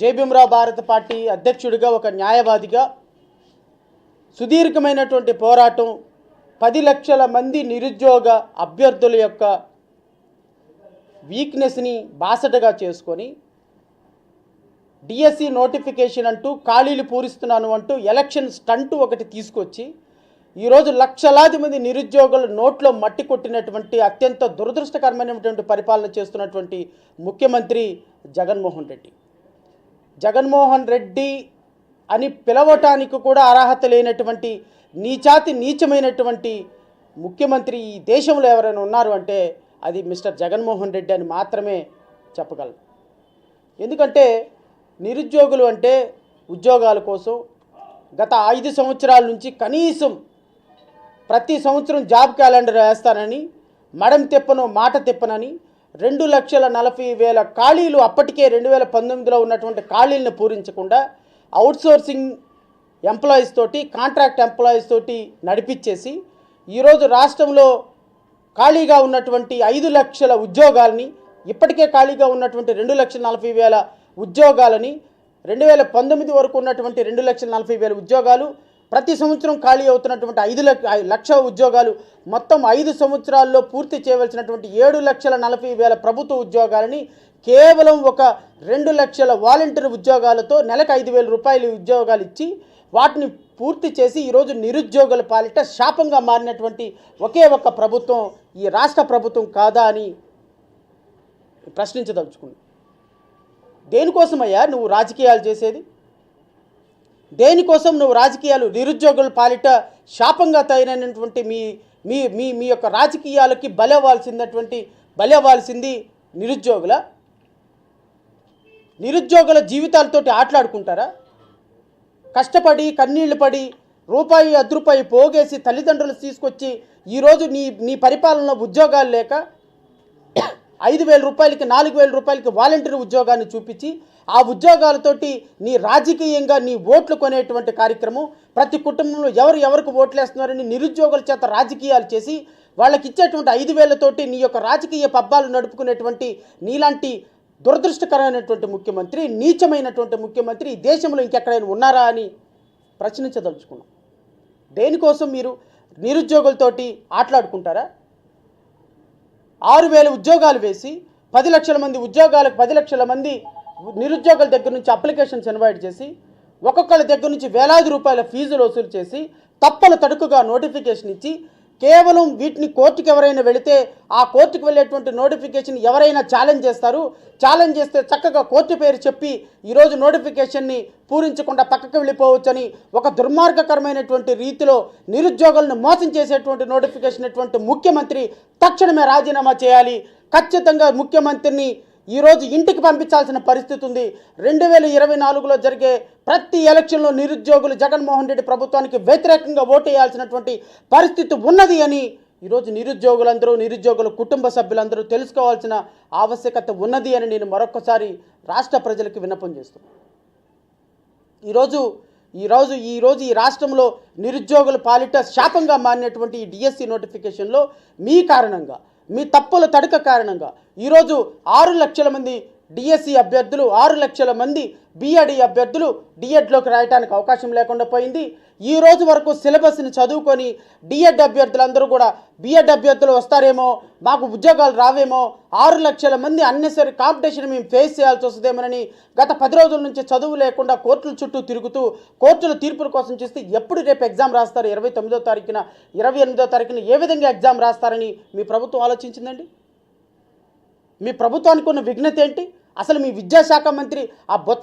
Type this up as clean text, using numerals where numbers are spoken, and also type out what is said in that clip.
జై భీమ్రావ్ భారత పార్టీ అధ్యక్షుడిగా ఒక న్యాయవాదిగా సుదీర్ఘమైనటువంటి పోరాటం 10 లక్షల మంది నిరుద్యోగ అభ్యర్థుల యొక్క వీక్నెస్ని బాసటగా చేసుకొని డిఎస్సి నోటిఫికేషన్ అంటూ ఖాళీలు పూరిస్తున్నాను అంటూ ఎలక్షన్ స్టంట్ ఒకటి తీసుకొచ్చి ఈరోజు లక్షలాది మంది నిరుద్యోగుల నోట్లో మట్టి కొట్టినటువంటి అత్యంత దురదృష్టకరమైనటువంటి పరిపాలన చేస్తున్నటువంటి ముఖ్యమంత్రి జగన్మోహన్ రెడ్డి అని పిలవటానికి కూడా అర్హత లేనటువంటి నీచమైనటువంటి ముఖ్యమంత్రి ఈ దేశంలో ఎవరైనా ఉన్నారు అంటే అది మిస్టర్ జగన్మోహన్ రెడ్డి అని మాత్రమే చెప్పగలను. ఎందుకంటే నిరుద్యోగులు అంటే ఉద్యోగాల కోసం గత 5 సంవత్సరాల నుంచి కనీసం ప్రతి సంవత్సరం జాబ్ క్యాలెండర్ వేస్తానని మడం తిప్పను మాట తిప్పనని 2,40,000 ఖాళీలు అప్పటికే 2019లో ఉన్నటువంటి ఖాళీలను పూరించకుండా అవుట్సోర్సింగ్ ఎంప్లాయీస్ తోటి కాంట్రాక్ట్ ఎంప్లాయీస్ తోటి నడిపించేసి ఈరోజు రాష్ట్రంలో ఖాళీగా ఉన్నటువంటి 5 లక్షల ఉద్యోగాలని ఇప్పటికే ఖాళీగా ఉన్నటువంటి 2,40,000 ఉద్యోగాలని 2019 వరకు ఉన్నటువంటి 2,40,000 ఉద్యోగాలు ప్రతి సంవత్సరం ఖాళీ అవుతున్నటువంటి 5 లక్షల ఉద్యోగాలు మొత్తం 5 సంవత్సరాల్లో పూర్తి చేయవలసినటువంటి 7,40,000 ప్రభుత్వ ఉద్యోగాలని కేవలం ఒక 2 లక్షల వాలంటీర్ ఉద్యోగాలతో నెలకు 5,000 రూపాయలు ఉద్యోగాలు ఇచ్చి వాటిని పూర్తి చేసి ఈరోజు నిరుద్యోగుల పాలిట శాపంగా మారినటువంటి ఒకే ఒక్క ప్రభుత్వం ఈ రాష్ట్ర ప్రభుత్వం కాదా అని ప్రశ్నించదలుచుకున్నాను. దేనికోసమయ్యా నువ్వు రాజకీయాలు చేసేది? దేనికోసం నువ్వు రాజకీయాలు నిరుద్యోగుల పాలిట శాపంగా తయారైనటువంటి మీ మీ మీ మీ యొక్క రాజకీయాలకి బలవ్వాల్సింది నిరుద్యోగుల జీవితాలతోటి ఆటలాడుకుంటారా? కష్టపడి కన్నీళ్లు పడి రూపాయి 10 రూపాయి పోగేసి తల్లిదండ్రులు తీసుకొచ్చి ఈరోజు నీ పరిపాలనలో ఉద్యోగాలు లేక 5,000 రూపాయలకి 4,000 రూపాయలకి వాలంటీర్ ఉద్యోగాన్ని చూపించి ఆ ఉద్యోగాలతోటి నీ రాజకీయంగా నీ ఓట్లు కొనేటువంటి కార్యక్రమం ప్రతి కుటుంబంలో ఎవరికి ఓట్లు వేస్తున్నారని నిరుద్యోగుల చేత రాజకీయాలు చేసి వాళ్ళకి ఇచ్చేటువంటి 5,000తోటి నీ యొక్క రాజకీయ పబ్బాలు నడుపుకునేటువంటి నీలాంటి దురదృష్టకరమైనటువంటి ముఖ్యమంత్రి, నీచమైనటువంటి ముఖ్యమంత్రి ఈ దేశంలో ఇంకెక్కడైనా ఉన్నారా అని ప్రశ్నించదలుచుకున్నాం. దేనికోసం మీరు నిరుద్యోగులతోటి ఆటలాడుకుంటారా? 6,000 ఉద్యోగాలు వేసి 10 లక్షల మంది ఉద్యోగాలకు 10 లక్షల మంది నిరుద్యోగుల దగ్గర నుంచి అప్లికేషన్స్ ఇన్వైట్ చేసి ఒక్కొక్కరి దగ్గర నుంచి వేలాది రూపాయల ఫీజులు వసూలు చేసి తప్పల తడుకుగా నోటిఫికేషన్ ఇచ్చి కేవలం వీటిని కోర్టుకు ఎవరైనా వెళితే ఆ కోర్టుకు వెళ్ళేటువంటి నోటిఫికేషన్ ఎవరైనా ఛాలెంజ్ చేస్తారు. ఛాలెంజ్ చేస్తే చక్కగా కోర్టు పేరు చెప్పి ఈరోజు నోటిఫికేషన్ని పూరించకుండా పక్కకు వెళ్ళిపోవచ్చని ఒక దుర్మార్గకరమైనటువంటి రీతిలో నిరుద్యోగులను మోసం చేసేటువంటి నోటిఫికేషన్ అటువంటి ముఖ్యమంత్రి తక్షణమే రాజీనామా చేయాలి. ఖచ్చితంగా ముఖ్యమంత్రిని ఈరోజు ఇంటికి పంపించాల్సిన పరిస్థితి ఉంది. 2024లో జరిగే ప్రతి ఎలక్షన్లో నిరుద్యోగులు జగన్మోహన్ రెడ్డి ప్రభుత్వానికి వ్యతిరేకంగా ఓటేయాల్సినటువంటి పరిస్థితి ఉన్నది అని ఈరోజు నిరుద్యోగుల కుటుంబ సభ్యులందరూ తెలుసుకోవాల్సిన ఆవశ్యకత ఉన్నది అని నేను మరొకసారి రాష్ట్ర ప్రజలకు విన్నపం చేస్తున్నాను. ఈరోజు ఈ రాష్ట్రంలో నిరుద్యోగుల పాలిట శాపంగా మారినటువంటి ఈ డిఎస్సి నోటిఫికేషన్లో మీ కారణంగా, మీ తప్పుల తడక కారణంగా ఈరోజు 6 లక్షల మంది డిఎస్సి అభ్యర్థులు, 6 లక్షల మంది బిఎడి అభ్యర్థులు డిఎడ్లోకి రాయడానికి అవకాశం లేకుండా పోయింది. ఈ రోజు వరకు సిలబస్ని చదువుకొని డిఎడ్ అభ్యర్థులందరూ కూడా బిఎడ్ అభ్యర్థులు వస్తారేమో, మాకు ఉద్యోగాలు రావేమో, 6 లక్షల మంది అన్నెసరీ కాంపిటీషన్ మేము ఫేస్ చేయాల్సి వస్తుందేమోనని గత 10 రోజుల నుంచి చదువు లేకుండా కోర్టుల చుట్టూ తిరుగుతూ కోర్టుల తీర్పుల కోసం చూస్తే ఎప్పుడు రేపు ఎగ్జామ్ రాస్తారు, 29వ తారీఖున 28వ తారీఖున ఏ విధంగా ఎగ్జామ్ రాస్తారని మీ ప్రభుత్వం ఆలోచించిందండి? మీ ప్రభుత్వానికి ఉన్న విఘ్నత ఏంటి? అసలు మీ విద్యాశాఖ మంత్రి ఆ